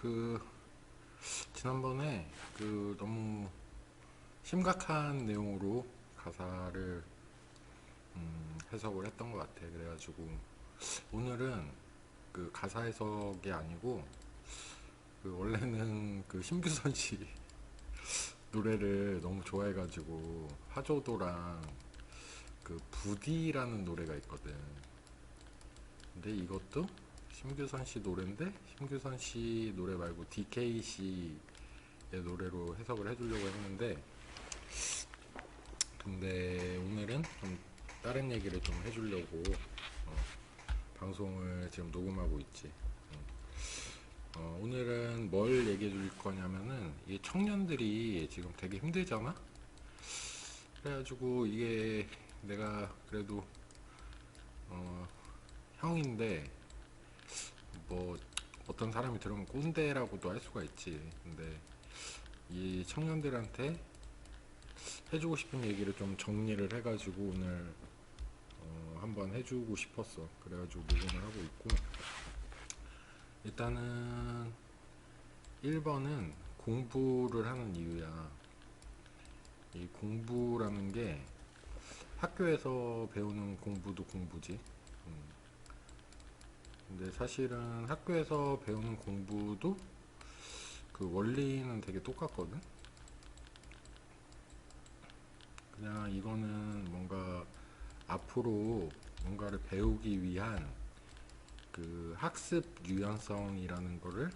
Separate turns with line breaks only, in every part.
그 지난번에 너무 심각한 내용으로 가사를 해석을 했던 것 같아. 그래가지고 오늘은 그 가사 해석이 아니고 원래는 심규선 씨 노래를 너무 좋아해가지고 화조도랑 부디라는 노래가 있거든. 근데 이것도 심규선 씨 노래인데 심규선 씨 노래 말고 DK 씨의 노래로 해석을 해주려고 했는데, 근데 오늘은 좀 다른 얘기를 좀 해주려고 방송을 지금 녹음하고 있지. 오늘은 뭘 얘기해 줄 거냐면은, 이 청년들이 지금 되게 힘들잖아? 그래가지고 이게 내가 그래도 어, 형인데 뭐 어떤 사람이 들으면 꼰대라고도 할 수가 있지. 근데 이 청년들한테 해주고 싶은 얘기를 좀 정리를 해가지고 오늘 한번 해주고 싶었어. 그래가지고 녹음을 하고 있고, 일단은 1번은 공부를 하는 이유야. 이 공부라는 게 학교에서 배우는 공부도 공부지. 근데 사실은 학교에서 배우는 공부도 그 원리는 되게 똑같거든. 그냥 이거는 뭔가 앞으로 뭔가를 배우기 위한 그 학습 유연성이라는 거를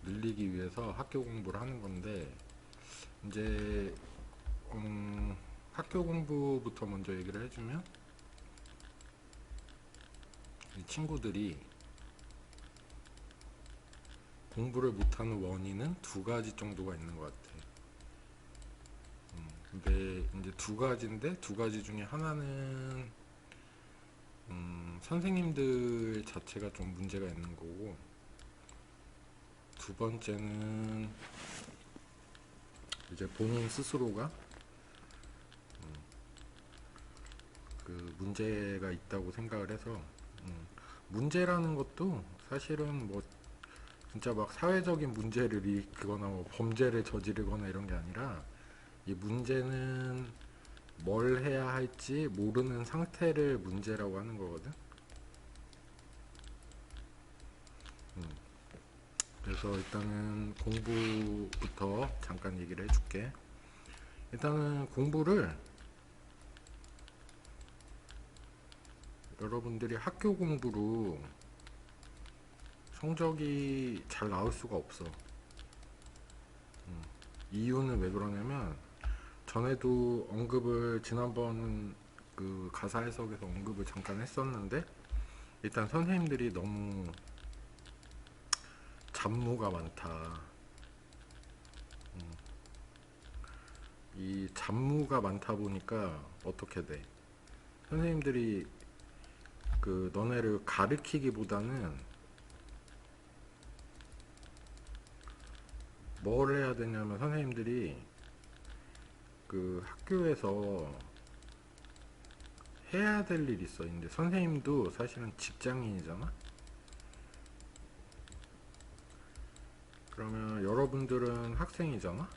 늘리기 위해서 학교 공부를 하는 건데, 이제 학교 공부부터 먼저 얘기를 해주면, 이 친구들이 공부를 못하는 원인은 두 가지 정도가 있는 것 같아. 근데 이제 두 가지인데, 두 가지 중에 하나는 선생님들 자체가 좀 문제가 있는 거고, 두 번째는 이제 본인 스스로가 문제가 있다고 생각을 해서, 문제라는 것도 사실은 뭐 진짜 막 사회적인 문제를 일으키거나 뭐 범죄를 저지르거나 이런 게 아니라, 이 문제는 뭘 해야 할지 모르는 상태를 문제라고 하는 거거든. 그래서 일단은 공부부터 잠깐 얘기를 해줄게. 일단은 공부를, 여러분들이 학교 공부로 성적이 잘 나올 수가 없어. 이유는 왜 그러냐면, 전에도 언급을, 지난번 그 가사 해석에서 언급을 잠깐 했었는데, 일단 선생님들이 너무 잡무가 많다. 이 잡무가 많다 보니까 어떻게 돼? 선생님들이 너네를 가르치기보다는 뭘 해야 되냐면, 선생님들이 학교에서 해야 될 일이 있어. 근데 선생님도 사실은 직장인이잖아? 그러면 여러분들은 학생이잖아?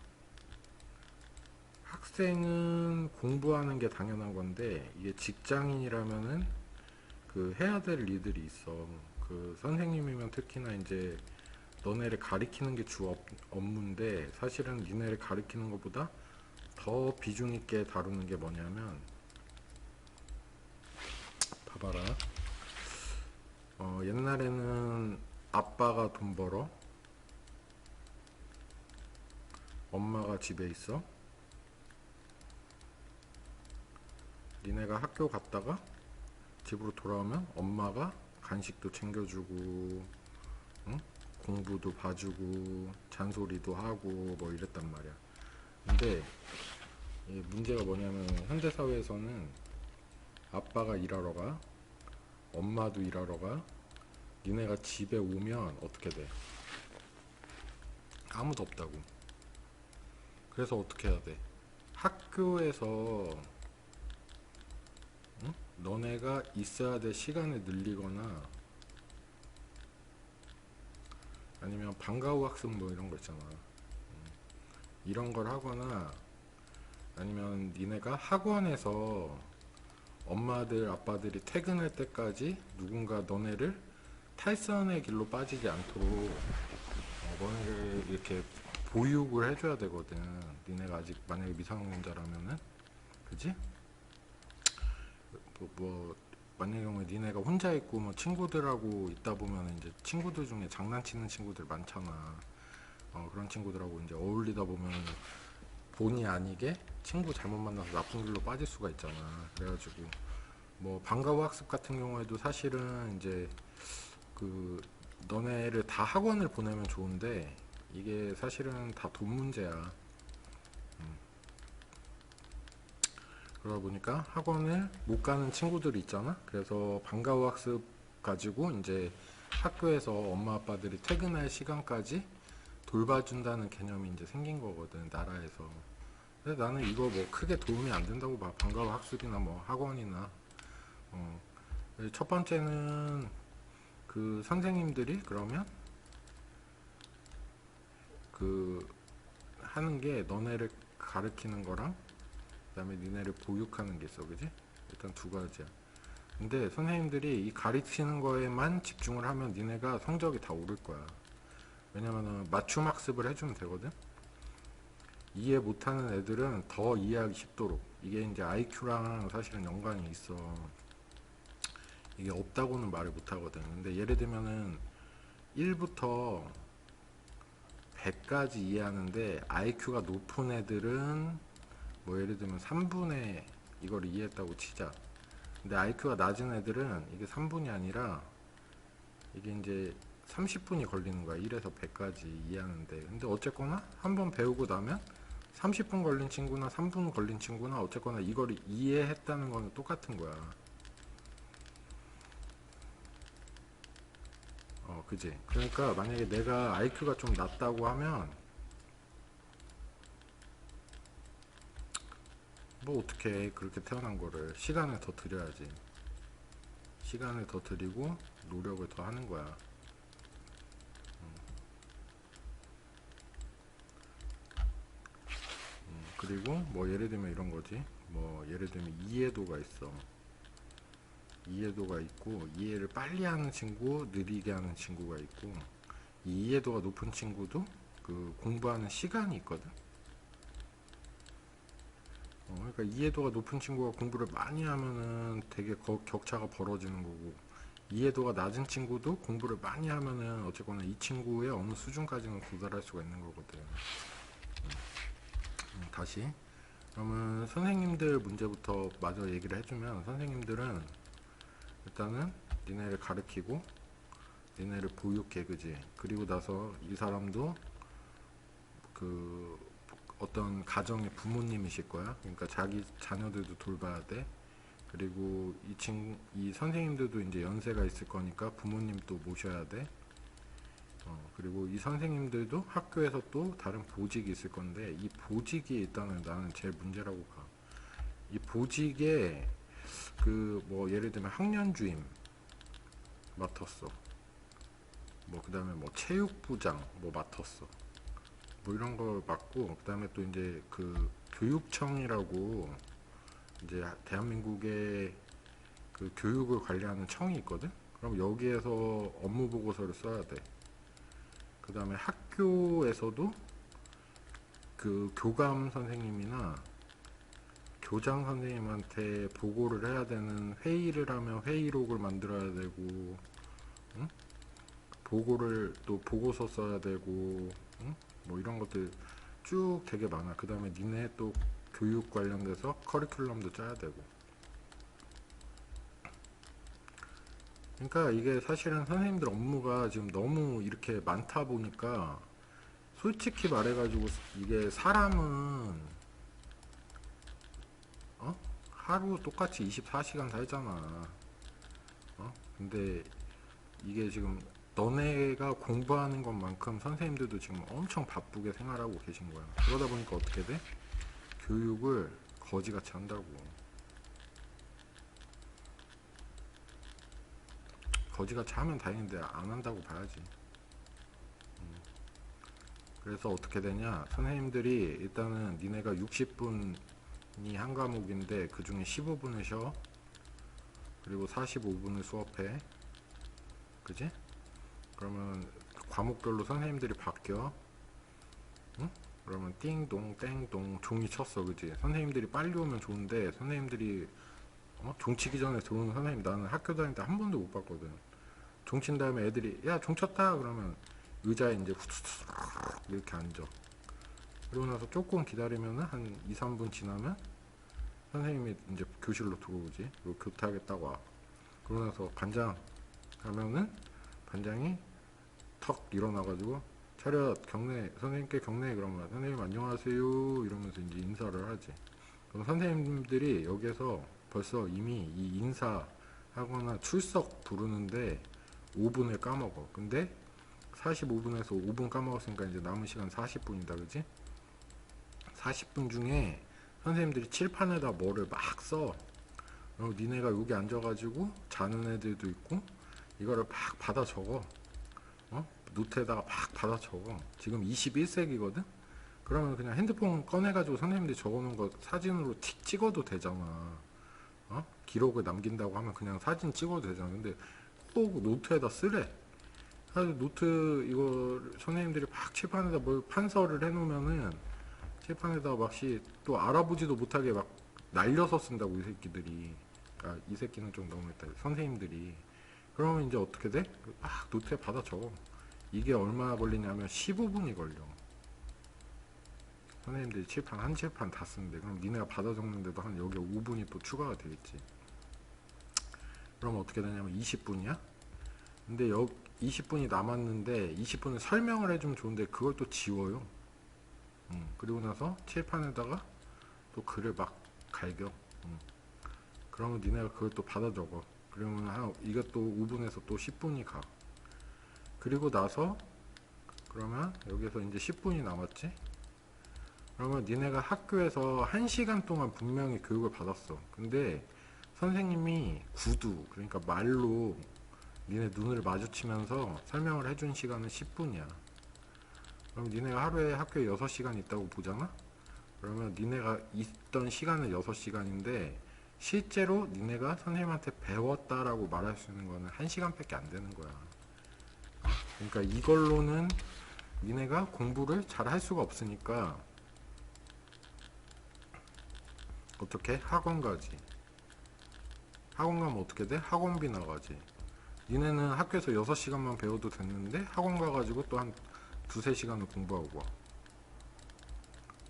학생은 공부하는 게 당연한 건데, 이게 직장인이라면은 해야 될 일들이 있어. 선생님이면 특히나 이제 너네를 가리키는 게 주 업무인데, 사실은 니네를 가리키는 것보다 더 비중 있게 다루는 게 뭐냐면, 봐봐라. 옛날에는 아빠가 돈 벌어, 엄마가 집에 있어. 니네가 학교 갔다가 집으로 돌아오면 엄마가 간식도 챙겨주고, 응? 공부도 봐주고, 잔소리도 하고, 뭐 이랬단 말이야. 근데 이 문제가 뭐냐면, 현대사회에서는 아빠가 일하러 가, 엄마도 일하러 가. 니네가 집에 오면 어떻게 돼? 아무도 없다고. 그래서 어떻게 해야 돼? 학교에서 너네가 있어야 될 시간을 늘리거나 아니면 방과 후 학습 뭐 이런 거 있잖아. 이런 걸 하거나 아니면 니네가 학원에서 엄마들 아빠들이 퇴근할 때까지 누군가 너네를 탈선의 길로 빠지지 않도록 너네를 이렇게 보육을 해줘야 되거든. 니네가 아직 만약에 미성년자라면은, 그지? 만약에 경우에 니네가 혼자 있고 뭐 친구들하고 있다 보면 이제 친구들 중에 장난치는 친구들 많잖아. 그런 친구들하고 이제 어울리다 보면 본의 아니게 친구 잘못 만나서 나쁜 길로 빠질 수가 있잖아. 그래가지고 뭐 방과 후 학습 같은 경우에도 사실은 이제 그 너네를 다 학원을 보내면 좋은데 이게 사실은 다 돈 문제야. 그러다 보니까 학원을 못 가는 친구들이 있잖아. 그래서 방과 후 학습 가지고 이제 학교에서 엄마 아빠들이 퇴근할 시간까지 돌봐준다는 개념이 이제 생긴 거거든, 나라에서. 근데 나는 이거 뭐 크게 도움이 안 된다고 봐. 방과 후 학습이나 뭐 학원이나. 어. 첫 번째는 그 선생님들이 그러면 그 하는 게 너네를 가르치는 거랑 그다음에 니네를 보육하는 게 있어, 그지? 일단 두 가지야. 근데 선생님들이 이 가르치는 거에만 집중을 하면 니네가 성적이 다 오를 거야. 왜냐면은 맞춤 학습을 해주면 되거든. 이해 못하는 애들은 더 이해하기 쉽도록. 이게 이제 IQ랑 사실은 연관이 있어. 이게 없다고는 말을 못하거든. 근데 예를 들면은 1부터 100까지 이해하는데 IQ가 높은 애들은 뭐 예를 들면 3분의 이걸 이해했다고 치자. 근데 IQ가 낮은 애들은 이게 3분이 아니라 이게 이제 30분이 걸리는 거야. 1에서 100까지 이해하는데. 근데 어쨌거나 한번 배우고 나면 30분 걸린 친구나 3분 걸린 친구나 어쨌거나 이걸 이해했다는 거는 똑같은 거야. 그지? 그러니까 만약에 내가 IQ가 좀 낮다고 하면 뭐 어떻게 그렇게 태어난 거를 시간을 더 들여야지. 시간을 더 들이고 노력을 더 하는 거야. 그리고 뭐 예를 들면 이런 거지. 뭐 예를 들면 이해도가 있어. 이해도가 있고 이해를 빨리 하는 친구, 느리게 하는 친구가 있고 이 이해도가 높은 친구도 그 공부하는 시간이 있거든. 그러니까 이해도가 높은 친구가 공부를 많이 하면은 되게 격차가 벌어지는 거고 이해도가 낮은 친구도 공부를 많이 하면은 어쨌거나 이 친구의 어느 수준까지는 도달할 수가 있는 거거든. 다시 그러면 선생님들 문제부터 마저 얘기를 해주면 선생님들은 일단은 니네를 가르치고 니네를 보육해, 그지? 그리고 나서 이 사람도 그 어떤 가정의 부모님이실 거야. 그러니까 자기 자녀들도 돌봐야 돼. 그리고 이 선생님들도 이제 연세가 있을 거니까 부모님도 모셔야 돼. 그리고 이 선생님들도 학교에서 또 다른 보직이 있을 건데 이 보직이 일단은 나는 제일 문제라고 봐. 이 보직에 그 뭐 예를 들면 학년주임 맡았어. 뭐 그다음에 뭐 체육부장 뭐 맡았어. 뭐 이런 걸 맡고 그다음에 또 이제 그 교육청이라고 이제 대한민국의 그 교육을 관리하는 청이 있거든. 그럼 여기에서 업무 보고서를 써야 돼. 그 다음에 학교에서도 그 교감 선생님이나 교장 선생님한테 보고를 해야 되는 회의를 하면 회의록을 만들어야 되고, 응? 보고를 또 보고서 써야 되고, 응? 뭐 이런 것들 쭉 되게 많아. 그 다음에 니네 또 교육 관련돼서 커리큘럼도 짜야 되고. 그러니까 이게 사실은 선생님들 업무가 지금 너무 이렇게 많다 보니까 솔직히 말해가지고 이게 사람은 하루 똑같이 24시간 살잖아. 근데 이게 지금 너네가 공부하는 것만큼 선생님들도 지금 엄청 바쁘게 생활하고 계신 거야. 그러다 보니까 어떻게 돼? 교육을 거지같이 한다고. 거지같이 하면 다행인데 안 한다고 봐야지. 그래서 어떻게 되냐, 선생님들이 일단은 니네가 60분이 한 과목인데 그 중에 15분을 쉬어. 그리고 45분을 수업해. 그지? 그러면 과목별로 선생님들이 바뀌어. 응? 그러면 띵동 땡동 종이 쳤어. 그지? 선생님들이 빨리 오면 좋은데 선생님들이 종 치기 전에 들어오는 선생님 나는 학교 다닐 때 한 번도 못 봤거든. 종 친 다음에 애들이 야 종 쳤다 그러면 의자에 이제 후두둑 이렇게 앉아. 그러고 나서 조금 기다리면은 한 2, 3분 지나면 선생님이 이제 교실로 들어오지. 그리고 교탁에 딱 와. 그러고 나서 반장 하면은 반장이 턱 일어나가지고 차렷 경례 선생님께 경례 그러면 선생님 안녕하세요 이러면서 이제 인사를 하지. 그럼 선생님들이 여기서 벌써 이미 이 인사하거나 출석 부르는데 5분을 까먹어. 근데 45분에서 5분 까먹었으니까 이제 남은 시간 40분이다. 그지? 40분 중에 선생님들이 칠판에다 뭐를 막 써. 그리고 니네가 여기 앉아가지고 자는 애들도 있고 이거를 막 받아 적어. 노트에다가 막 받아 적어. 지금 21세기거든? 그러면 그냥 핸드폰 꺼내가지고 선생님들이 적어놓은 거 사진으로 틱 찍어도 되잖아. 기록을 남긴다고 하면 그냥 사진 찍어도 되잖아. 근데 꼭 노트에다 쓰래. 그래서 노트 이거 선생님들이 막 칠판에다 뭘 판서를 해놓으면은 칠판에다 막시 또 알아보지도 못하게 막 날려서 쓴다고 이 새끼들이. 아, 이 새끼는 좀 너무했다. 선생님들이. 그러면 이제 어떻게 돼? 막 노트에 받아 적어. 이게 얼마나 걸리냐면 15분이 걸려. 선생님들이 칠판 한 칠판 다 쓰는데 그럼 니네가 받아 적는데도 한 여기 5분이 또 추가가 되겠지. 그럼 어떻게 되냐면 20분이야? 근데 20분이 남았는데 20분을 설명을 해주면 좋은데 그걸 또 지워요. 그리고 나서 칠판에다가 또 글을 막 갈겨. 그러면 니네가 그걸 또 받아 적어. 그러면 이것도 5분에서 또 10분이 가. 그리고 나서 그러면 여기서 이제 10분이 남았지. 그러면 니네가 학교에서 1시간 동안 분명히 교육을 받았어. 근데 선생님이 구두 그러니까 말로 니네 눈을 마주치면서 설명을 해준 시간은 10분이야. 그럼 니네가 하루에 학교에 6시간 있다고 보잖아? 그러면 니네가 있던 시간은 6시간인데 실제로 니네가 선생님한테 배웠다라고 말할 수 있는 거는 1시간밖에 안 되는 거야. 그러니까 이걸로는 니네가 공부를 잘 할 수가 없으니까 어떻게? 학원 가지. 학원 가면 어떻게 돼? 학원비 나가지. 니네는 학교에서 6시간만 배워도 됐는데 학원 가가지고 또 한 두세 시간을 공부하고 와.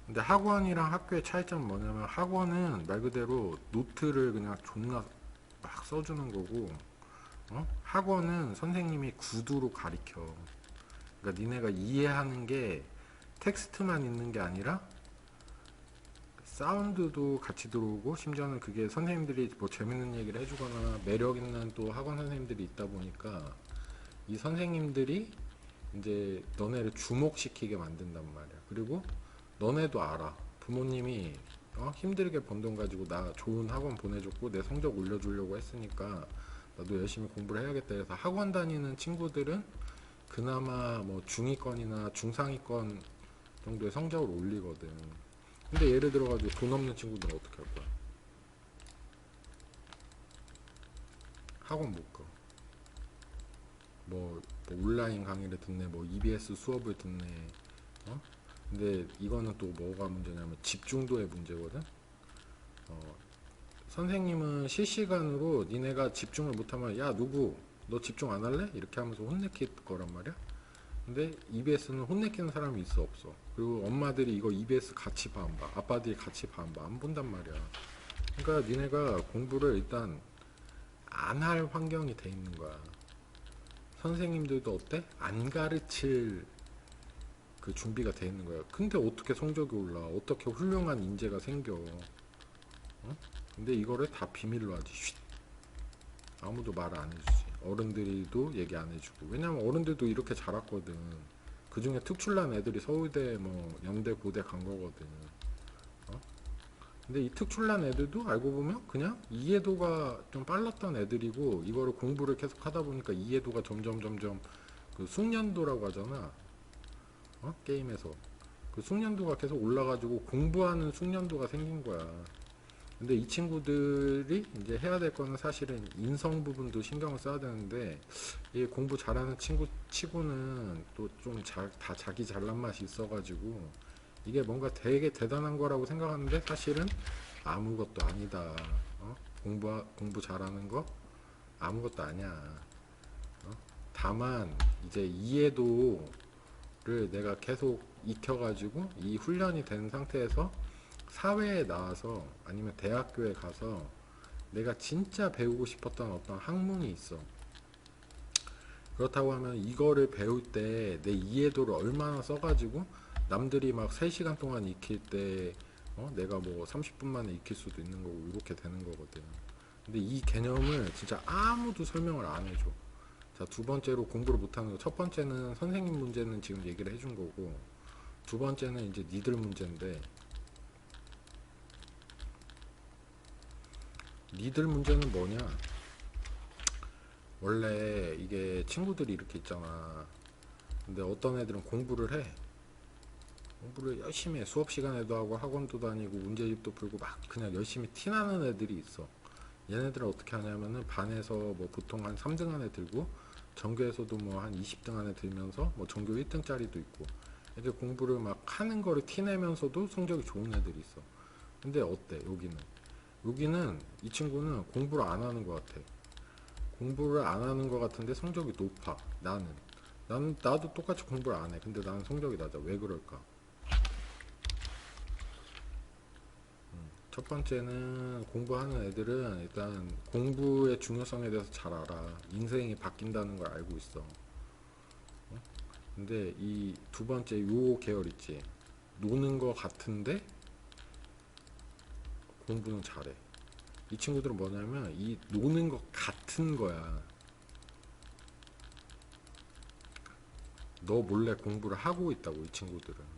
근데 학원이랑 학교의 차이점은 뭐냐면 학원은 말 그대로 노트를 그냥 존나 막 써주는 거고 학원은 선생님이 구두로 가리켜. 그러니까 니네가 이해하는 게 텍스트만 있는 게 아니라 사운드도 같이 들어오고 심지어는 그게 선생님들이 뭐 재밌는 얘기를 해주거나 매력 있는 또 학원 선생님들이 있다 보니까 이 선생님들이 이제 너네를 주목시키게 만든단 말이야. 그리고 너네도 알아. 부모님이 힘들게 번 돈 가지고 나 좋은 학원 보내줬고 내 성적 올려주려고 했으니까 나도 열심히 공부를 해야겠다 해서 학원 다니는 친구들은 그나마 뭐 중위권이나 중상위권 정도의 성적을 올리거든. 근데 예를 들어가지고 돈 없는 친구들은 어떻게 할 거야? 학원 못 가. 뭐 온라인 강의를 듣네, 뭐 EBS 수업을 듣네. 근데 이거는 또 뭐가 문제냐면 집중도의 문제거든. 선생님은 실시간으로 니네가 집중을 못하면 야 누구 너 집중 안 할래? 이렇게 하면서 혼내킬 거란 말이야. 근데 EBS는 혼내키는 사람이 있어 없어? 그리고 엄마들이 이거 EBS 같이 봐 안 봐? 아빠들이 같이 봐 안 봐? 안 본단 말이야. 그러니까 니네가 공부를 일단 안 할 환경이 돼 있는 거야. 선생님들도 어때? 안 가르칠 그 준비가 돼 있는 거야. 근데 어떻게 성적이 올라? 어떻게 훌륭한 인재가 생겨? 근데 이거를 다 비밀로 하지. 쉿. 아무도 말 안 해주지. 어른들도 얘기 안 해주고. 왜냐면 어른들도 이렇게 자랐거든. 그 중에 특출난 애들이 서울대 뭐 연대 고대 간 거거든. 근데 이 특출난 애들도 알고 보면 그냥 이해도가 좀 빨랐던 애들이고, 이거를 공부를 계속 하다 보니까 이해도가 점점 그 숙련도라고 하잖아. 게임에서 그 숙련도가 계속 올라가지고 공부하는 숙련도가 생긴 거야. 근데 이 친구들이 이제 해야 될 거는 사실은 인성 부분도 신경을 써야 되는데, 이 공부 잘하는 친구 치고는 또 좀 다 자기 잘난 맛이 있어가지고 이게 뭔가 되게 대단한 거라고 생각하는데 사실은 아무것도 아니다. 공부 잘하는 거 아무것도 아니야. 다만 이제 이해도를 내가 계속 익혀가지고 이 훈련이 된 상태에서 사회에 나와서 아니면 대학교에 가서 내가 진짜 배우고 싶었던 어떤 학문이 있어. 그렇다고 하면 이거를 배울 때 내 이해도를 얼마나 써가지고 남들이 막 3시간 동안 익힐 때 내가 뭐 30분 만에 익힐 수도 있는 거고 이렇게 되는 거거든. 근데 이 개념을 진짜 아무도 설명을 안 해줘. 자, 두 번째로 공부를 못하는 거. 첫 번째는 선생님 문제는 지금 얘기를 해준 거고, 두 번째는 이제 니들 문제인데, 니들 문제는 뭐냐? 원래 이게 친구들이 이렇게 있잖아. 근데 어떤 애들은 공부를 해. 공부를 열심히 해. 수업 시간에도 하고 학원도 다니고 문제집도 풀고 막 그냥 열심히 티나는 애들이 있어. 얘네들은 어떻게 하냐면은 반에서 뭐 보통 한 3등 안에 들고 전교에서도 뭐 한 20등 안에 들면서 뭐 전교 1등짜리도 있고, 이렇게 공부를 막 하는 거를 티내면서도 성적이 좋은 애들이 있어. 근데 어때? 여기는 이 친구는 공부를 안 하는 것 같아. 공부를 안 하는 것 같은데 성적이 높아. 나도 똑같이 공부를 안 해. 근데 나는 성적이 낮아. 왜 그럴까? 첫 번째는 공부하는 애들은 일단 공부의 중요성에 대해서 잘 알아. 인생이 바뀐다는 걸 알고 있어. 근데 이 두 번째 요 계열 있지. 노는 거 같은데 공부는 잘해. 이 친구들은 뭐냐면 이 노는 것 같은 거야. 너 몰래 공부를 하고 있다고, 이 친구들은.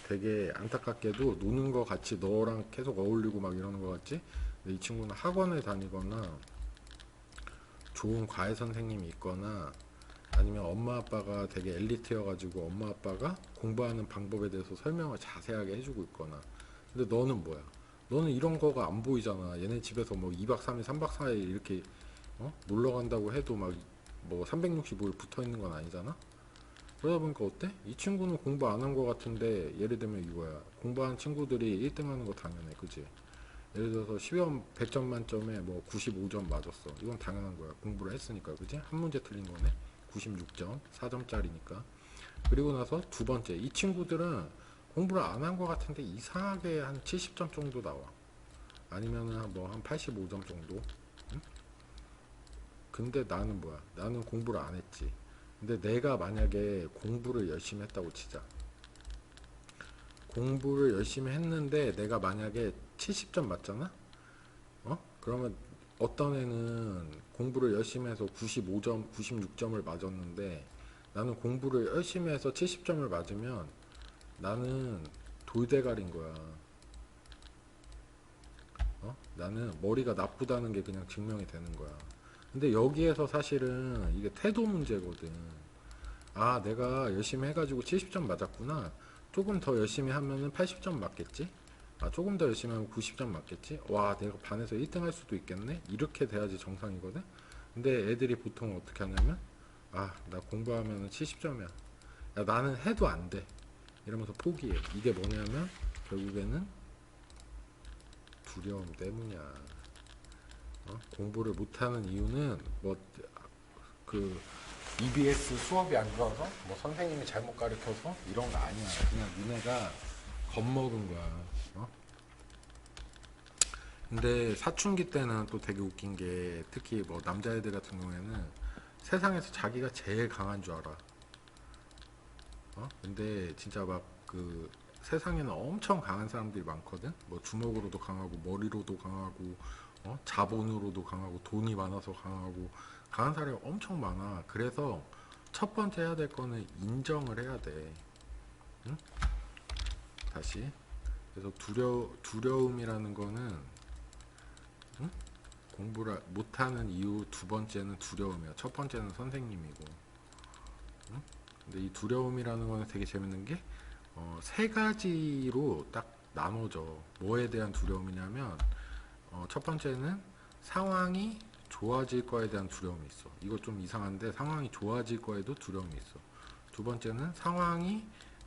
되게 안타깝게도 노는 거 같이 너랑 계속 어울리고 막 이러는 거 같지? 근데 이 친구는 학원을 다니거나 좋은 과외 선생님이 있거나 아니면 엄마 아빠가 되게 엘리트여가지고 엄마 아빠가 공부하는 방법에 대해서 설명을 자세하게 해주고 있거나. 근데 너는 뭐야? 너는 이런 거가 안 보이잖아. 얘네 집에서 뭐 2박 3일, 3박 4일 이렇게 놀러 간다고 해도 막 뭐 365일 붙어 있는 건 아니잖아? 그러다 보니까 어때? 이 친구는 공부 안 한 거 같은데, 예를 들면 이거야. 공부한 친구들이 1등 하는 거 당연해. 그지? 예를 들어서 10점 100점 만점에 뭐 95점 맞았어. 이건 당연한 거야. 공부를 했으니까. 그지? 한 문제 틀린 거네. 96점, 4점짜리니까. 그리고 나서 두 번째, 이 친구들은 공부를 안 한 거 같은데 이상하게 한 70점 정도 나와. 아니면은 뭐 한 85점 정도. 응? 근데 나는 뭐야? 나는 공부를 안 했지. 근데 내가 만약에 공부를 열심히 했다고 치자. 공부를 열심히 했는데 내가 만약에 70점 맞잖아? 그러면 어떤 애는 공부를 열심히 해서 95점, 96점을 맞았는데, 나는 공부를 열심히 해서 70점을 맞으면 나는 돌대가리인 거야. 나는 머리가 나쁘다는 게 그냥 증명이 되는 거야. 근데 여기에서 사실은 이게 태도 문제거든. 아, 내가 열심히 해가지고 70점 맞았구나. 조금 더 열심히 하면은 80점 맞겠지? 아, 조금 더 열심히 하면 90점 맞겠지? 와, 내가 반에서 1등 할 수도 있겠네? 이렇게 돼야지 정상이거든? 근데 애들이 보통 어떻게 하냐면, 아, 나 공부하면 70점이야. 야, 나는 해도 안 돼. 이러면서 포기해. 이게 뭐냐면, 결국에는 두려움 때문이야. 공부를 못하는 이유는, 그, EBS 수업이 안 좋아서 뭐 선생님이 잘못 가르쳐서 이런 거 아니야. 그냥 니네가 겁먹은 거야. 근데 사춘기 때는 또 되게 웃긴 게, 특히 뭐 남자애들 같은 경우에는 세상에서 자기가 제일 강한 줄 알아. 근데 진짜 막 그 세상에는 엄청 강한 사람들이 많거든. 뭐 주먹으로도 강하고 머리로도 강하고 자본으로도 강하고 돈이 많아서 강하고, 강한 사람이 엄청 많아. 그래서 첫 번째 해야 될 거는 인정을 해야 돼. 응? 다시. 그래서 두려움이라는 거는, 응? 공부를 못하는 이유 두 번째는 두려움이야. 첫 번째는 선생님이고. 응? 근데 이 두려움이라는 거는 되게 재밌는 게, 세 가지로 딱 나눠져. 뭐에 대한 두려움이냐면, 첫 번째는 상황이 좋아질 거에 대한 두려움이 있어. 이거 좀 이상한데 상황이 좋아질 거에도 두려움이 있어. 두 번째는 상황이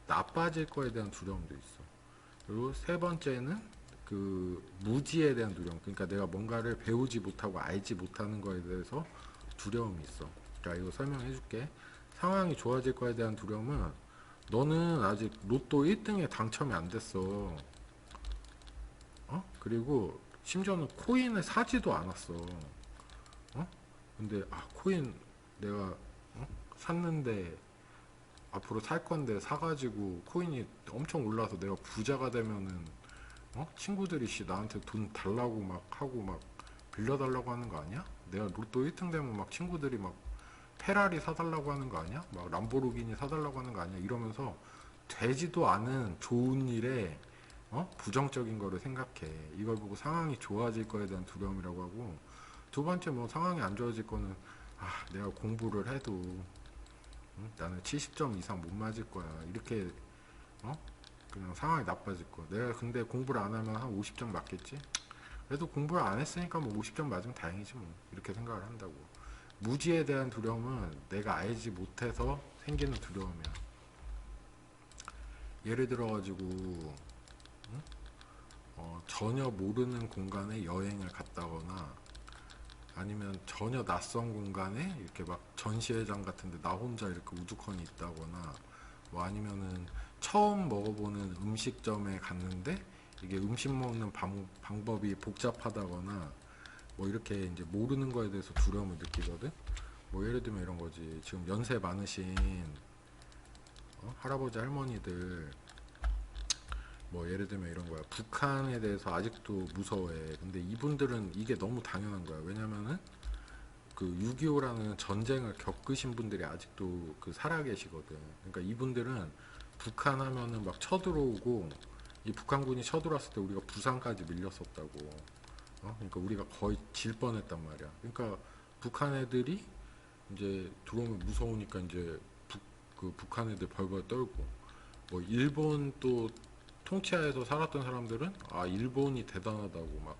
나빠질 거에 대한 두려움도 있어. 그리고 세 번째는 그 무지에 대한 두려움. 그러니까 내가 뭔가를 배우지 못하고 알지 못하는 거에 대해서 두려움이 있어. 그러니까 이거 설명해 줄게. 상황이 좋아질 거에 대한 두려움은 너는 아직 로또 1등에 당첨이 안 됐어. 그리고 심지어는 코인을 사지도 않았어. 근데 코인 내가 샀는데 앞으로 살 건데 사가지고 코인이 엄청 올라서 내가 부자가 되면은 친구들이 나한테 돈 달라고 막 하고 막 빌려달라고 하는 거 아니야? 내가 로또 1등 되면 막 친구들이 막 페라리 사달라고 하는 거 아니야? 막 람보르기니 사달라고 하는 거 아니야? 이러면서 되지도 않은 좋은 일에 부정적인 거를 생각해. 이걸 보고 상황이 좋아질 거에 대한 두려움이라고 하고, 두 번째 뭐 상황이 안 좋아질 거는 내가 공부를 해도 나는 70점 이상 못 맞을 거야. 이렇게 어? 그냥 상황이 나빠질 거야. 내가 근데 공부를 안 하면 한 50점 맞겠지? 그래도 공부를 안 했으니까 뭐 50점 맞으면 다행이지 뭐. 이렇게 생각을 한다고. 무지에 대한 두려움은 내가 알지 못해서 생기는 두려움이야. 예를 들어가지고 전혀 모르는 공간에 여행을 갔다거나 아니면 전혀 낯선 공간에 이렇게 막 전시회장 같은데 나 혼자 이렇게 우두커니 있다거나 뭐 아니면은 처음 먹어보는 음식점에 갔는데 이게 음식 먹는 방법이 복잡하다거나 뭐 이렇게 이제 모르는 거에 대해서 두려움을 느끼거든. 뭐 예를 들면 이런 거지. 지금 연세 많으신 할아버지 할머니들 뭐 예를 들면 이런 거야. 북한에 대해서 아직도 무서워해. 근데 이분들은 이게 너무 당연한 거야. 왜냐면은 그 6.25라는 전쟁을 겪으신 분들이 아직도 그 살아 계시거든. 그러니까 이분들은 북한 하면은 막 쳐들어오고 이 북한군이 쳐들어왔을 때 우리가 부산까지 밀렸었다고. 그러니까 우리가 거의 질 뻔했단 말이야. 그러니까 북한 애들이 이제 들어오면 무서우니까 이제 그 북한 애들 벌벌 떨고 뭐 일본 또 통치하에서 살았던 사람들은 일본이 대단하다고 막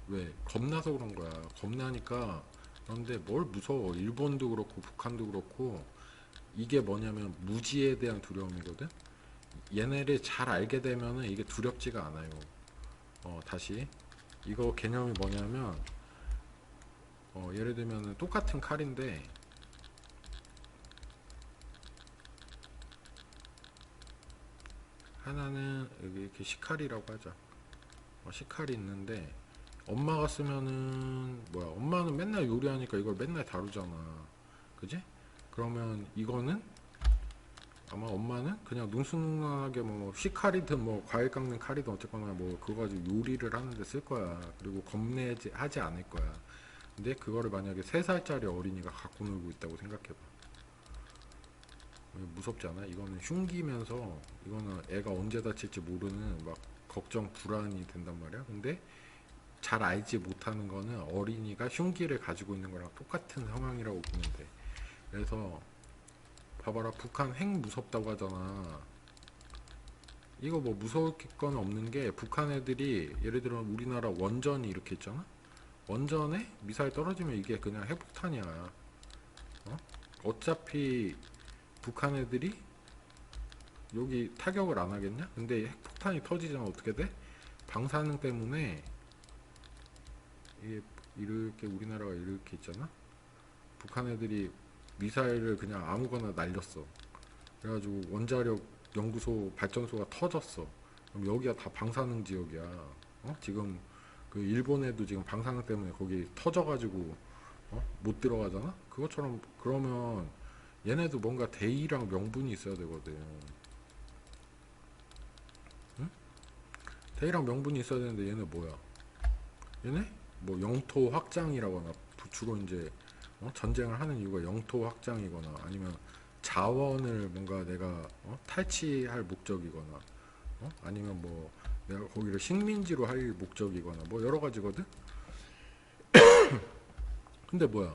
왜 겁나서 그런 거야. 겁나니까. 그런데 뭘 무서워. 일본도 그렇고 북한도 그렇고 이게 뭐냐면 무지에 대한 두려움이거든. 얘네를 잘 알게 되면은 이게 두렵지가 않아요. 다시 이거 개념이 뭐냐면 예를 들면 똑같은 칼인데 하나는 여기 이렇게 식칼이라고 하자. 식칼이 있는데 엄마가 쓰면은 뭐야, 엄마는 맨날 요리하니까 이걸 맨날 다루잖아. 그지? 그러면 이거는 아마 엄마는 그냥 능수능란하게 뭐 식칼이든 뭐 과일 깎는 칼이든 어쨌거나 뭐 그거 가지고 요리를 하는데 쓸 거야. 그리고 겁내지 하지 않을 거야. 근데 그거를 만약에 3살짜리 어린이가 갖고 놀고 있다고 생각해봐. 무섭지 않아? 이거는 흉기면서 이거는 애가 언제 다칠지 모르는 막 걱정 불안이 된단 말이야. 근데 잘 알지 못하는 거는 어린이가 흉기를 가지고 있는 거랑 똑같은 상황이라고 보면 돼. 그래서 봐봐라, 북한 핵 무섭다고 하잖아. 이거 뭐 무서울 건 없는 게 북한 애들이 예를 들어 우리나라 원전이 이렇게 있잖아. 원전에 미사일 떨어지면 이게 그냥 핵폭탄이야. 어차피 북한 애들이 여기 타격을 안 하겠냐? 근데 핵폭탄이 터지잖아. 어떻게 돼? 방사능 때문에 이게 이렇게 우리나라가 이렇게 있잖아. 북한 애들이 미사일을 그냥 아무거나 날렸어. 그래가지고 원자력 연구소 발전소가 터졌어. 그럼 여기가 다 방사능 지역이야. 지금 그 일본에도 지금 방사능 때문에 거기 터져가지고 못 들어가잖아. 그것처럼 그러면 얘네도 뭔가 대의랑 명분이 있어야 되거든. 응? 대의랑 명분이 있어야 되는데 얘네 뭐야? 얘네 뭐 영토 확장이라거나 주로 이제 전쟁을 하는 이유가 영토 확장이거나 아니면 자원을 뭔가 내가 탈취할 목적이거나 아니면 뭐 내가 거기를 식민지로 할 목적이거나 뭐 여러 가지거든. 근데 뭐야,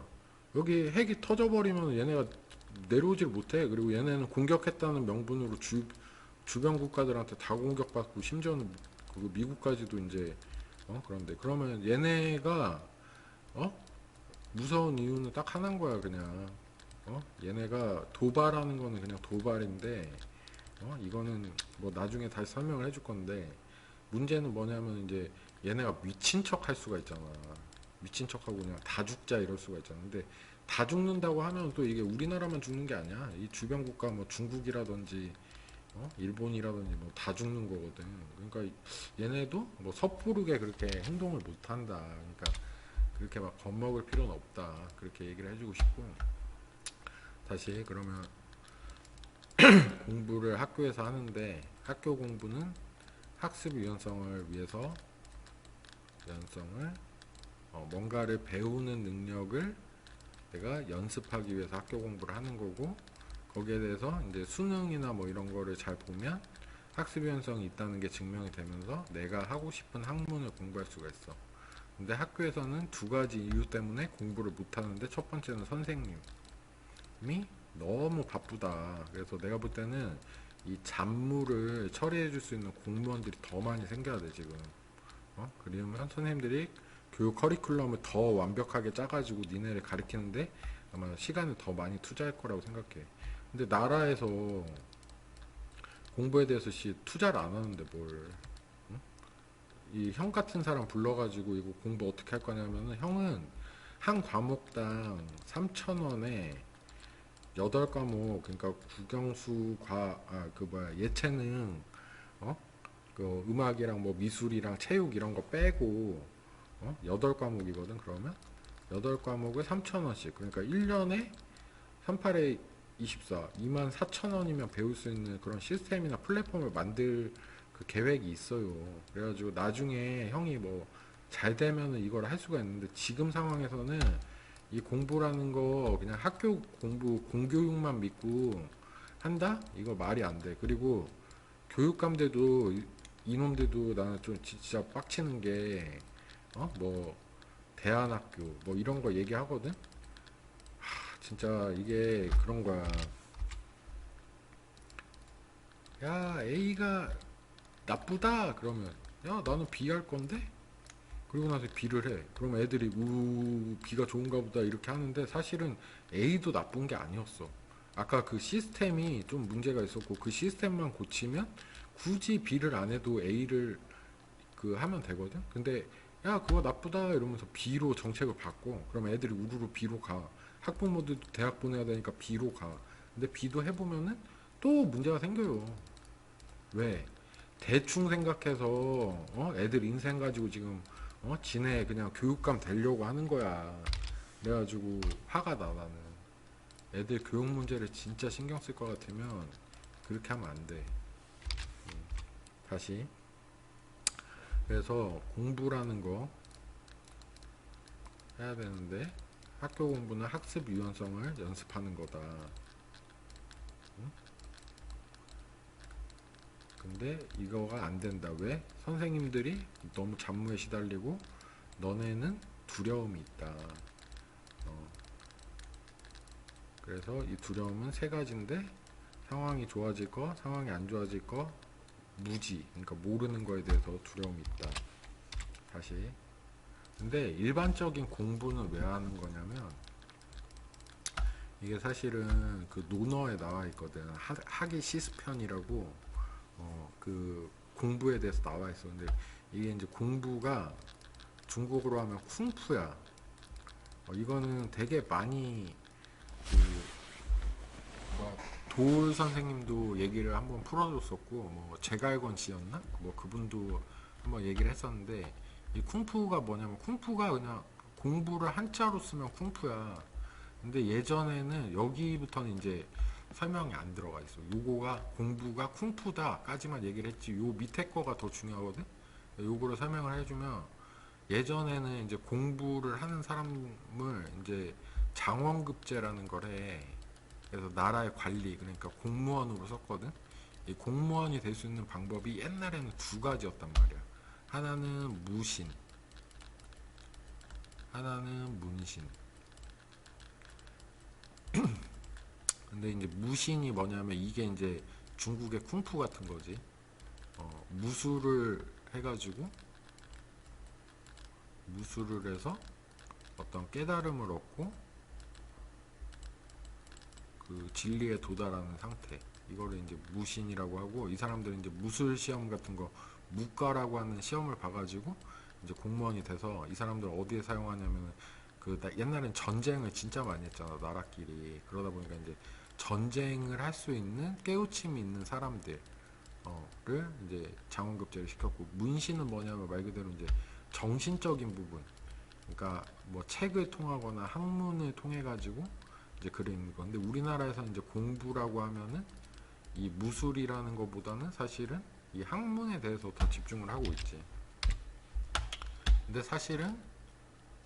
여기 핵이 터져버리면 얘네가 내려오질 못해. 그리고 얘네는 공격했다는 명분으로 주변 국가들한테 다 공격받고, 심지어는 그 미국까지도 이제 그런데 그러면 얘네가 무서운 이유는 딱 하나인 거야. 그냥 얘네가 도발하는 거는 그냥 도발인데, 이거는 뭐 나중에 다시 설명을 해줄 건데, 문제는 뭐냐면 이제 얘네가 미친 척 할 수가 있잖아. 미친 척하고 그냥 다 죽자 이럴 수가 있잖아. 근데 다 죽는다고 하면 또 이게 우리나라만 죽는 게 아니야. 이 주변 국가 뭐 중국이라든지 일본이라든지 뭐 다 죽는 거거든. 그러니까 얘네도 뭐 섣부르게 그렇게 행동을 못 한다. 그러니까 그렇게 막 겁먹을 필요는 없다. 그렇게 얘기를 해주고 싶고, 다시 그러면 공부를 학교에서 하는데, 학교 공부는 학습 유연성을 위해서, 유연성을 뭔가를 배우는 능력을 내가 연습하기 위해서 학교 공부를 하는 거고, 거기에 대해서 이제 수능이나 뭐 이런 거를 잘 보면 학습 유연성이 있다는 게 증명이 되면서 내가 하고 싶은 학문을 공부할 수가 있어. 근데 학교에서는 두 가지 이유 때문에 공부를 못 하는데, 첫 번째는 선생님이 너무 바쁘다. 그래서 내가 볼 때는 이 잡무를 처리해 줄 수 있는 공무원들이 더 많이 생겨야 돼 지금. 그러면 선생님들이 교육 커리큘럼을 더 완벽하게 짜가지고 니네를 가르치는데 아마 시간을 더 많이 투자할 거라고 생각해. 근데 나라에서 공부에 대해서 투자를 안 하는데 뭘? 이 형 같은 사람 불러가지고 이거 공부 어떻게 할 거냐면은, 형은 한 과목당 3,000원에 8과목, 그러니까 국영수, 그 뭐야, 예체능, 그 음악이랑 뭐 미술이랑 체육 이런 거 빼고 8과목이거든. 그러면 8과목을 3,000원씩, 그러니까 1년에 38에 24, 24,000원이면 배울 수 있는 그런 시스템이나 플랫폼을 만들 그 계획이 있어요. 그래가지고 나중에 형이 뭐 잘 되면은 이걸 할 수가 있는데, 지금 상황에서는 이 공부라는 거 그냥 학교 공부, 공교육만 믿고 한다? 이거 말이 안 돼. 그리고 교육감들도, 이놈들도 나는 좀 진짜 빡치는 게, 뭐 대안학교 뭐 이런 거 얘기하거든. 진짜 이게 그런 거야. 야, A가 나쁘다 그러면, 야, 나는 B 할 건데. 그리고 나서 B를 해. 그럼 애들이 B가 좋은가 보다 이렇게 하는데, 사실은 A도 나쁜 게 아니었어. 아까 그 시스템이 좀 문제가 있었고, 그 시스템만 고치면 굳이 B를 안 해도 A를 그 하면 되거든. 근데 야, 그거 나쁘다 이러면서 B로 정책을 바꿔. 그럼 애들이 우르르 B로 가. 학부모들도 대학 보내야 되니까 B로 가. 근데 B도 해보면은 또 문제가 생겨요. 왜? 대충 생각해서 애들 인생 가지고 지금 지네 그냥 교육감 되려고 하는 거야. 그래가지고 화가 나. 나는 애들 교육 문제를 진짜 신경 쓸 것 같으면 그렇게 하면 안 돼. 다시, 그래서 공부라는 거 해야 되는데, 학교 공부는 학습 유연성을 연습하는 거다. 근데 이거가 안 된다. 왜? 선생님들이 너무 잡무에 시달리고 너네는 두려움이 있다. 그래서 이 두려움은 세 가지인데, 상황이 좋아질 거, 상황이 안 좋아질 거, 무지, 그러니까 모르는 거에 대해서 두려움이 있다. 다시. 근데 일반적인 공부는 왜 하는 거냐면, 이게 사실은 그 논어에 나와 있거든. 학위 시스편이라고 그 공부에 대해서 나와 있어. 근데 이게 이제 공부가 중국어로 하면 쿵푸야. 이거는 되게 많이 그뭐 선생님도 얘기를 한번 풀어줬었고, 뭐 제갈건 씨였나? 뭐 그분도 한번 얘기를 했었는데, 이 쿵푸가 뭐냐면, 쿵푸가 그냥 공부를 한자로 쓰면 쿵푸야. 근데 예전에는 여기부터는 이제 설명이 안 들어가 있어. 요거가 공부가 쿵푸다까지만 얘기를 했지, 요 밑에 거가 더 중요하거든. 요거를 설명을 해주면, 예전에는 이제 공부를 하는 사람을 이제 장원급제라는 걸 해. 그래서 나라의 관리, 그러니까 공무원으로 썼거든. 이 공무원이 될 수 있는 방법이 옛날에는 두 가지였단 말이야. 하나는 무신, 하나는 문신. 근데 이제 무신이 뭐냐면 이게 이제 중국의 쿵푸 같은 거지. 무술을 해가지고 무술을 해서 어떤 깨달음을 얻고 그 진리에 도달하는 상태. 이거를 이제 무신이라고 하고, 이 사람들은 이제 무술 시험 같은 거, 무과라고 하는 시험을 봐가지고 이제 공무원이 돼서, 이 사람들 어디에 사용하냐면은 옛날엔 전쟁을 진짜 많이 했잖아, 나라끼리. 그러다 보니까 이제 전쟁을 할 수 있는 깨우침이 있는 사람들 를 이제 장원급제를 시켰고, 문신은 뭐냐면 말 그대로 이제 정신적인 부분, 그러니까 뭐 책을 통하거나 학문을 통해 가지고 이제 글을 읽는 거. 근데 우리나라에서 이제 공부라고 하면은 이 무술이라는 것보다는 사실은 이 학문에 대해서 더 집중을 하고 있지. 근데 사실은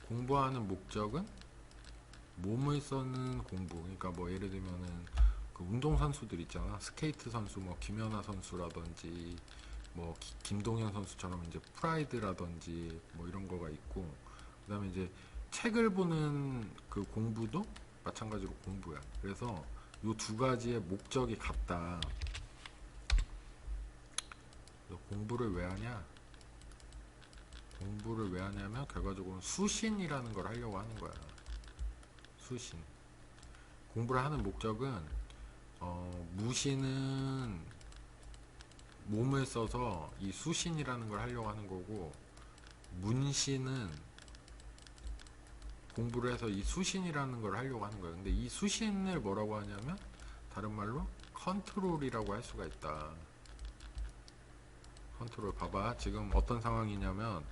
공부하는 목적은 몸을 쓰는 공부. 그러니까 뭐 예를 들면은 그 운동 선수들 있잖아. 스케이트 선수, 뭐 김연아 선수라든지 뭐 김동현 선수처럼 이제 프라이드라든지 뭐 이런 거가 있고, 그다음에 이제 책을 보는 그 공부도 마찬가지로 공부야. 그래서 요 두 가지의 목적이 같다. 공부를 왜 하냐? 공부를 왜 하냐면 결과적으로 수신이라는 걸 하려고 하는 거야. 수신. 공부를 하는 목적은 무신은 몸을 써서 이 수신이라는 걸 하려고 하는 거고, 문신은 공부를 해서 이 수신이라는 걸 하려고 하는 거예요. 근데 이 수신을 뭐라고 하냐면 다른 말로 컨트롤이라고 할 수가 있다. 컨트롤. 봐봐, 지금 어떤 상황이냐면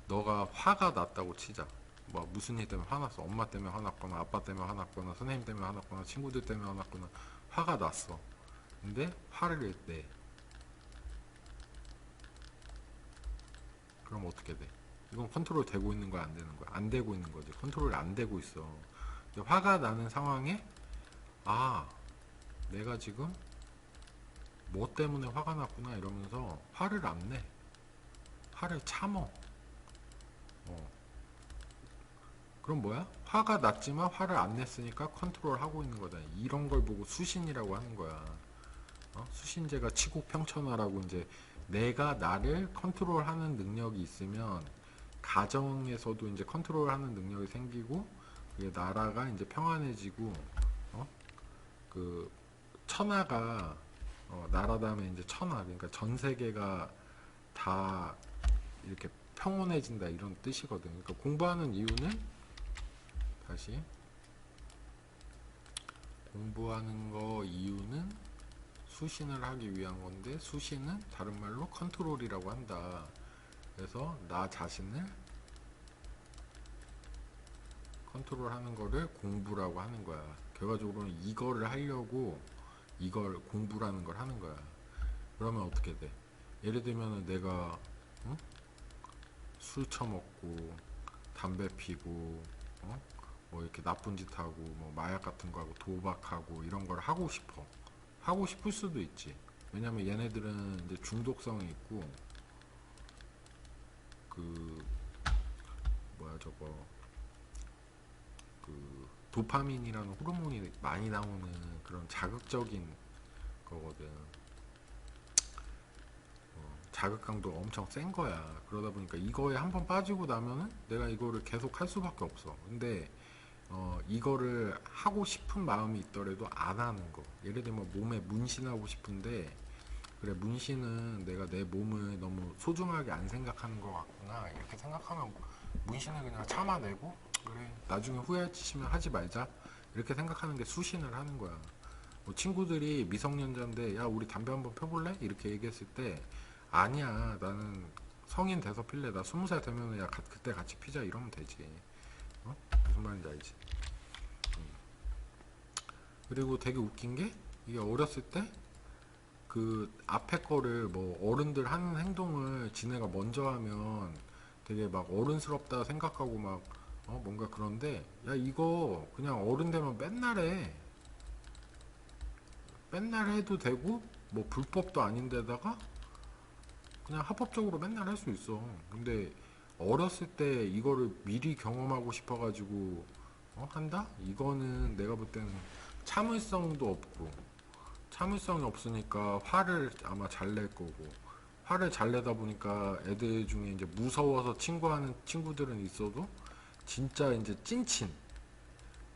너가 화가 났다고 치자. 뭐 무슨 일 때문에 화났어. 엄마 때문에 화났거나 아빠 때문에 화났거나 선생님 때문에 화났거나 친구들 때문에 화났거나 화가 났어. 근데 화를 내. 그럼 어떻게 돼? 이건 컨트롤 되고 있는 거야, 안 되는 거야? 안 되고 있는 거지. 컨트롤이 안 되고 있어. 화가 나는 상황에, 아, 내가 지금 뭐 때문에 화가 났구나 이러면서 화를 안 내. 화를 참어. 어. 그럼 뭐야? 화가 났지만 화를 안 냈으니까 컨트롤 하고 있는 거다. 이런 걸 보고 수신이라고 하는 거야. 수신제가 치국평천하라고, 이제 내가 나를 컨트롤하는 능력이 있으면 가정에서도 이제 컨트롤하는 능력이 생기고, 그게 나라가 이제 평안해지고, 어? 그 천하가 나라 다음에 이제 천하, 그러니까 전 세계가 다 이렇게 평온해진다, 이런 뜻이거든. 그러니까 공부하는 이유는, 다시, 공부하는 거 이유는 수신을 하기 위한 건데, 수신은 다른 말로 컨트롤이라고 한다. 그래서 나 자신을 컨트롤하는 거를 공부라고 하는 거야. 결과적으로는 이거를 하려고 이걸 공부라는 걸 하는 거야. 그러면 어떻게 돼? 예를 들면 내가 응? 술 처먹고 담배 피고 뭐 이렇게 나쁜 짓 하고 뭐 마약 같은 거 하고 도박하고 이런 걸 하고 싶어. 하고 싶을 수도 있지. 왜냐면 얘네들은 이제 중독성이 있고, 그 뭐야 저거, 그 도파민이라는 호르몬이 많이 나오는 그런 자극적인 거거든. 자극강도 엄청 센 거야. 그러다 보니까 이거에 한번 빠지고 나면은 내가 이거를 계속 할 수밖에 없어. 근데 이거를 하고 싶은 마음이 있더라도 안 하는 거. 예를 들면 몸에 문신하고 싶은데, 그래, 문신은 내가 내 몸을 너무 소중하게 안 생각하는 것 같구나, 이렇게 생각하면 문신을 그냥 참아내고, 그래, 나중에 후회하시면 하지 말자, 이렇게 생각하는 게 수신을 하는 거야. 뭐 친구들이 미성년자인데 야 우리 담배 한번 펴볼래? 이렇게 얘기했을 때, 아니야, 나는 성인 돼서 필래, 나 20살 되면 야 그때 같이 피자, 이러면 되지. 무슨 말인지 알지? 그리고 되게 웃긴 게, 이게 어렸을 때 그 앞에 거를, 뭐 어른들 하는 행동을 지네가 먼저 하면 되게 막 어른스럽다 생각하고 막 뭔가 그런데, 야 이거 그냥 어른 되면 맨날 해. 맨날 해도 되고, 뭐 불법도 아닌데다가 그냥 합법적으로 맨날 할 수 있어. 근데 어렸을 때 이거를 미리 경험하고 싶어가지고 한다? 이거는 내가 볼 때는 참을성도 없고, 참을성이 없으니까 화를 아마 잘 낼 거고, 화를 잘 내다 보니까 애들 중에 이제 무서워서 친구하는 친구들은 있어도 진짜 이제 찐친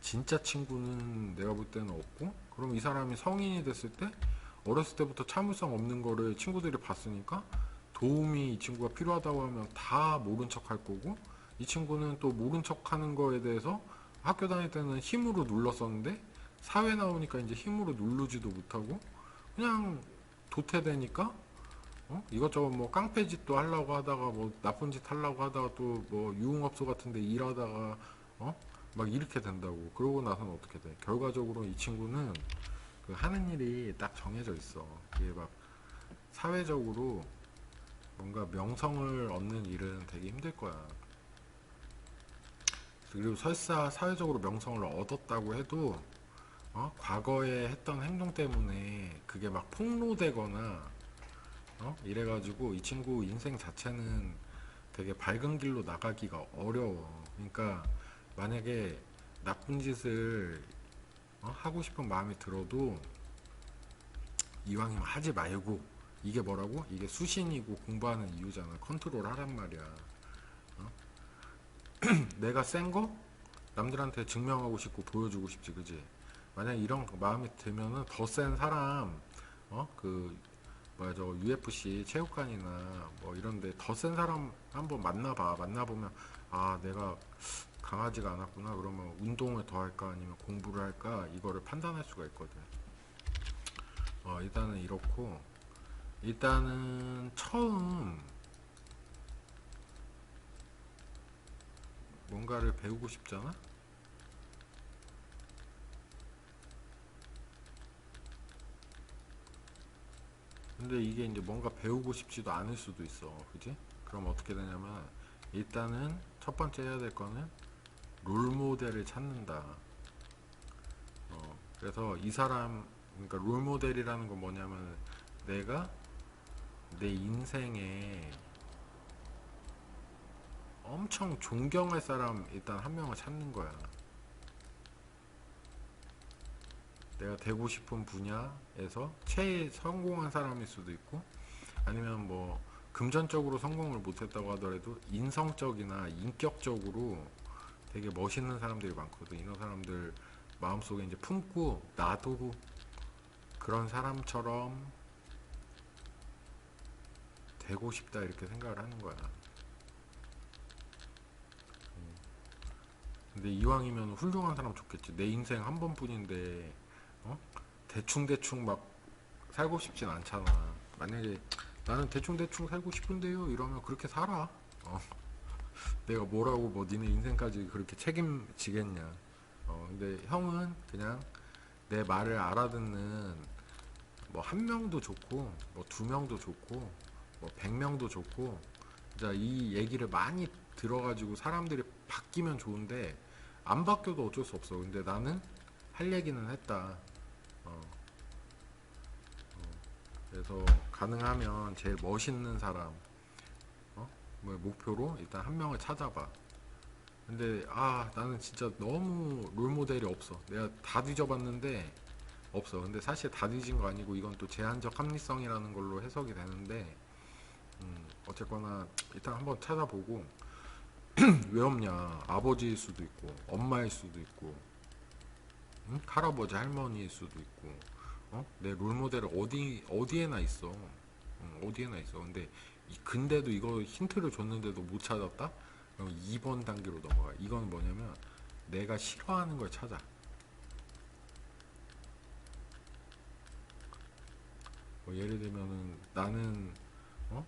진짜 친구는 내가 볼 때는 없고, 그럼 이 사람이 성인이 됐을 때 어렸을 때부터 참을성 없는 거를 친구들이 봤으니까 도움이 이 친구가 필요하다고 하면 다 모른 척 할 거고, 이 친구는 또 모른 척 하는 거에 대해서 학교 다닐 때는 힘으로 눌렀었는데 사회 나오니까 이제 힘으로 누르지도 못하고 그냥 도태되니까 이것저것 뭐 깡패짓도 하려고 하다가 뭐 나쁜 짓 하려고 하다가 또 뭐 유흥업소 같은 데 일하다가 막 이렇게 된다고. 그러고 나서는 어떻게 돼? 결과적으로 이 친구는 그 하는 일이 딱 정해져 있어. 이게 막 사회적으로 뭔가 명성을 얻는 일은 되게 힘들 거야. 그리고 설사 사회적으로 명성을 얻었다고 해도 과거에 했던 행동 때문에 그게 막 폭로되거나 이래가지고 이 친구 인생 자체는 되게 밝은 길로 나가기가 어려워. 그러니까 만약에 나쁜 짓을 하고 싶은 마음이 들어도 이왕이면 하지 말고, 이게 뭐라고? 이게 수신이고 공부하는 이유잖아. 컨트롤 하란 말이야. 어? 내가 센 거 남들한테 증명하고 싶고 보여주고 싶지, 그지? 만약 이런 마음이 들면은 더 센 사람, 그 뭐야 저 UFC 체육관이나 뭐 이런데 더 센 사람 한번 만나봐. 만나보면 아 내가 강하지가 않았구나. 그러면 운동을 더 할까 아니면 공부를 할까 이거를 판단할 수가 있거든. 일단은 이렇고, 일단은 처음 뭔가를 배우고 싶잖아? 근데 이게 이제 뭔가 배우고 싶지도 않을 수도 있어. 그지? 그럼 어떻게 되냐면, 일단은 첫 번째 해야 될 거는 롤 모델을 찾는다. 그래서 이 사람, 그러니까 롤 모델이라는 건 뭐냐면, 내가 내 인생에 엄청 존경할 사람 일단 한 명을 찾는 거야. 내가 되고 싶은 분야에서 제일 성공한 사람일 수도 있고, 아니면 뭐 금전적으로 성공을 못했다고 하더라도 인성적이나 인격적으로 되게 멋있는 사람들이 많거든. 이런 사람들 마음속에 이제 품고 나도 그런 사람처럼 되고 싶다 이렇게 생각을 하는 거야. 근데 이왕이면 훌륭한 사람 좋겠지. 내 인생 한 번뿐인데 대충대충 막 살고 싶진 않잖아. 만약에 나는 대충대충 살고 싶은데요 이러면 그렇게 살아. 어, 내가 뭐라고 뭐 니네 인생까지 그렇게 책임지겠냐. 근데 형은 그냥 내 말을 알아듣는 뭐 한 명도 좋고 뭐 두 명도 좋고 뭐 100명도 좋고, 진짜 이 얘기를 많이 들어가지고 사람들이 바뀌면 좋은데 안 바뀌어도 어쩔 수 없어. 근데 나는 할 얘기는 했다. 어, 그래서 가능하면 제일 멋있는 사람 뭐 목표로 일단 한 명을 찾아봐. 근데 나는 진짜 너무 롤 모델이 없어. 내가 다 뒤져봤는데 없어. 근데 사실 다 뒤진 거 아니고 이건 또 제한적 합리성이라는 걸로 해석이 되는데, 어쨌거나 일단 한번 찾아보고. 왜 없냐? 아버지일 수도 있고 엄마일 수도 있고 응? 할아버지 할머니일 수도 있고 내 롤모델은 어디에나 있어. 어디에나 있어. 근데 근데도 이거 힌트를 줬는데도 못 찾았다? 그럼 2번 단계로 넘어가. 이건 뭐냐면 내가 싫어하는 걸 찾아. 뭐 예를 들면은 나는 어?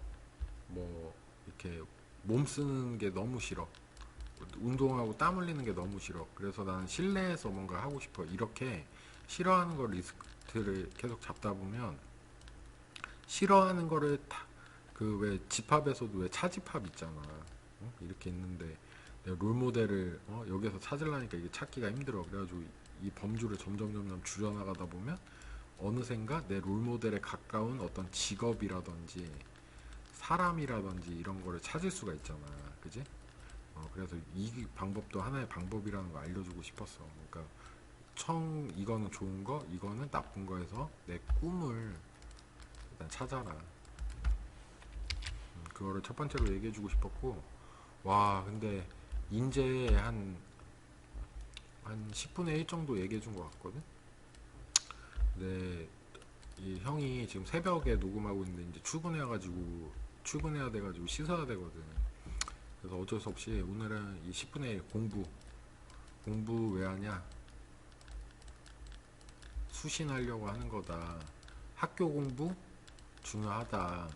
뭐 이렇게 몸 쓰는 게 너무 싫어. 운동하고 땀 흘리는 게 너무 싫어. 그래서 나는 실내에서 뭔가 하고 싶어. 이렇게 싫어하는 거 리스트를 계속 잡다 보면 싫어하는 거를 그 왜 집합에서도 왜 차집합 있잖아. 이렇게 있는데 내가 롤 모델을 여기서 찾으려니까 이게 찾기가 힘들어. 그래가지고 이 범주를 점점 줄여나가다 보면 어느샌가 내 롤모델에 가까운 어떤 직업이라든지 사람이라든지 이런 거를 찾을 수가 있잖아. 그지? 그래서 이 방법도 하나의 방법이라는 거 알려주고 싶었어. 그러니까 이거는 좋은 거, 이거는 나쁜 거에서 내 꿈을 일단 찾아라. 그거를 첫 번째로 얘기해주고 싶었고, 와, 근데 인제 한 10분의 1 정도 얘기해준 것 같거든? 근데 이 형이 지금 새벽에 녹음하고 있는데 이제 출근해야 돼가지고 씻어야 되거든. 그래서 어쩔 수 없이 오늘은 이 10분의 1 공부 왜 하냐? 수신하려고 하는 거다. 학교 공부 중요하다.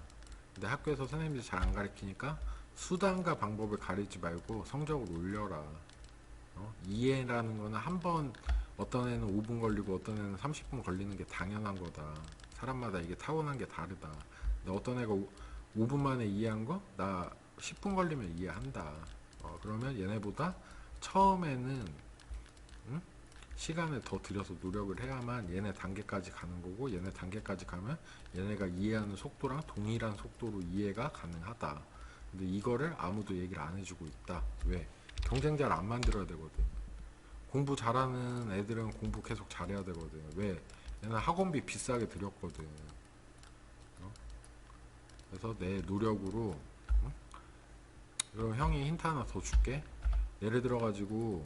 근데 학교에서 선생님들이 잘 안 가르치니까 수단과 방법을 가리지 말고 성적을 올려라. 이해라는 거는 한 번 어떤 애는 5분 걸리고 어떤 애는 30분 걸리는 게 당연한 거다. 사람마다 이게 타고난 게 다르다. 근데 어떤 애가 5분 만에 이해한 거? 나 10분 걸리면 이해한다. 그러면 얘네보다 처음에는 응? 시간을 더 들여서 노력을 해야만 얘네 단계까지 가는 거고, 얘네 단계까지 가면 얘네가 이해하는 속도랑 동일한 속도로 이해가 가능하다. 근데 이거를 아무도 얘기를 안 해주고 있다. 왜? 경쟁자를 안 만들어야 되거든. 공부 잘하는 애들은 공부 계속 잘해야 되거든. 왜? 얘는 학원비 비싸게 들였거든. 어? 그래서 내 노력으로, 응? 그럼 형이 힌트 하나 더 줄게. 예를 들어가지고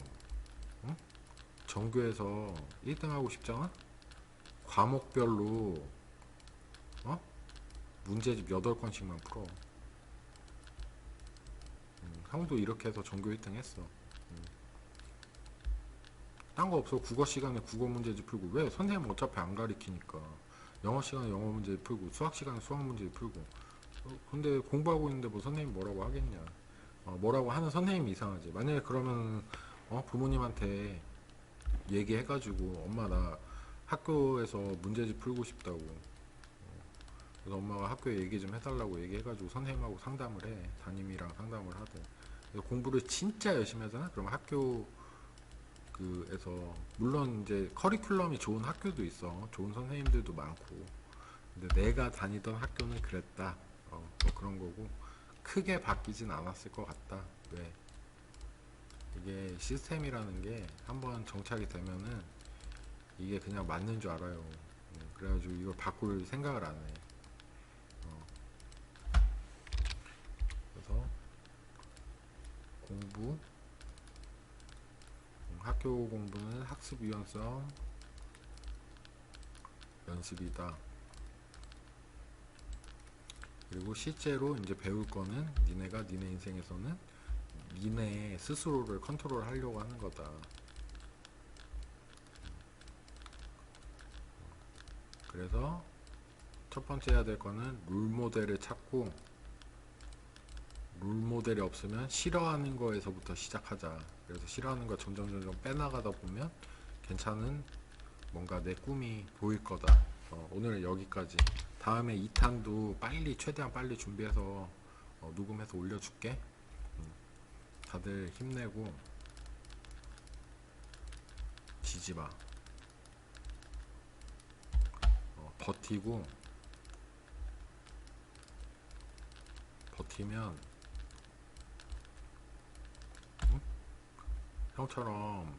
응? 전교에서 1등 하고 싶잖아? 과목별로 문제집 8건씩만 풀어. 형도 이렇게 해서 전교 1등 했어. 딴 거 없어. 국어 시간에 국어 문제집 풀고. 왜? 선생님 어차피 안 가리키니까. 영어 시간에 영어 문제 풀고, 수학 시간에 수학 문제 풀고. 근데 공부하고 있는데 뭐 선생님 뭐라고 하겠냐. 뭐라고 하는 선생님이 이상하지. 만약에 그러면 부모님한테 얘기해가지고 엄마 나 학교에서 문제집 풀고 싶다고. 그래서 엄마가 학교에 얘기 좀 해달라고 얘기해가지고 선생님하고 상담을 해. 담임이랑 상담을 하대. 그래서 공부를 진짜 열심히 하잖아. 그럼 학교 그에서 물론 이제 커리큘럼이 좋은 학교도 있어. 좋은 선생님들도 많고. 근데 내가 다니던 학교는 그랬다. 뭐 그런 거고 크게 바뀌진 않았을 것 같다. 왜? 이게 시스템이라는 게 한번 정착이 되면은 이게 그냥 맞는 줄 알아요. 그래가지고 이걸 바꿀 생각을 안 해. 그래서 공부, 학교 공부는 학습 유연성 연습이다. 그리고 실제로 이제 배울 거는 니네가 니네 인생에서는 니네 스스로를 컨트롤 하려고 하는 거다. 그래서 첫 번째 해야 될 거는 롤모델을 찾고, 롤모델이 없으면 싫어하는 거에서부터 시작하자. 그래서 싫어하는 거 점점 빼나가다 보면 괜찮은 뭔가 내 꿈이 보일 거다. 오늘은 여기까지. 다음에 2탄도 최대한 빨리 준비해서 녹음해서 올려줄게. 다들 힘내고 지지마. 버티면 형처럼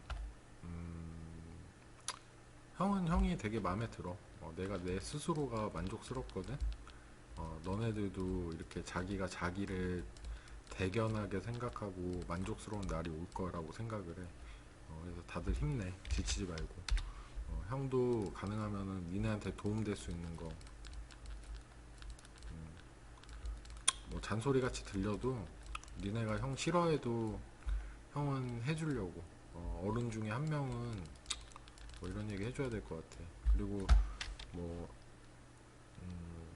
형은 형이 되게 마음에 들어. 내가 내 스스로가 만족스럽거든. 너네들도 이렇게 자기가 자기를 대견하게 생각하고 만족스러운 날이 올 거라고 생각을 해. 그래서 다들 힘내. 지치지 말고. 형도 가능하면은 니네한테 도움될 수 있는 거, 뭐 잔소리 같이 들려도 니네가 형 싫어해도 형은 해주려고. 어른 중에 한 명은 뭐 이런 얘기 해줘야 될 것 같아. 그리고 뭐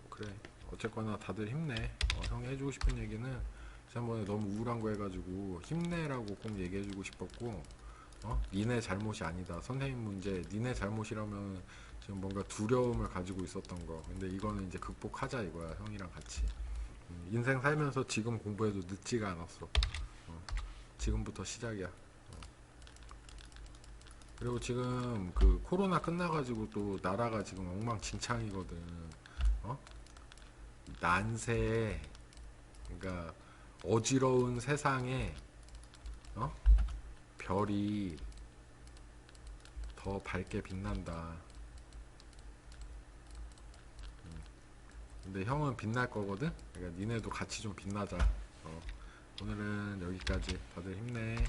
그래. 어쨌거나 다들 힘내. 형이 해주고 싶은 얘기는 지난번에 너무 우울한 거 해가지고 힘내라고 꼭 얘기해주고 싶었고, 니네 잘못이 아니다. 선생님 문제, 니네 잘못이라면 지금 뭔가 두려움을 가지고 있었던 거. 근데 이거는 이제 극복하자 이거야. 형이랑 같이. 인생 살면서 지금 공부해도 늦지가 않았어. 지금부터 시작이야. 그리고 지금 그 코로나 끝나가지고 또 나라가 지금 엉망진창이거든. 어? 난세, 그러니까 어지러운 세상에 어? 별이 더 밝게 빛난다. 근데 형은 빛날 거거든? 그러니까 니네도 같이 좀 빛나자. 어. 오늘은 여기까지. 다들 힘내.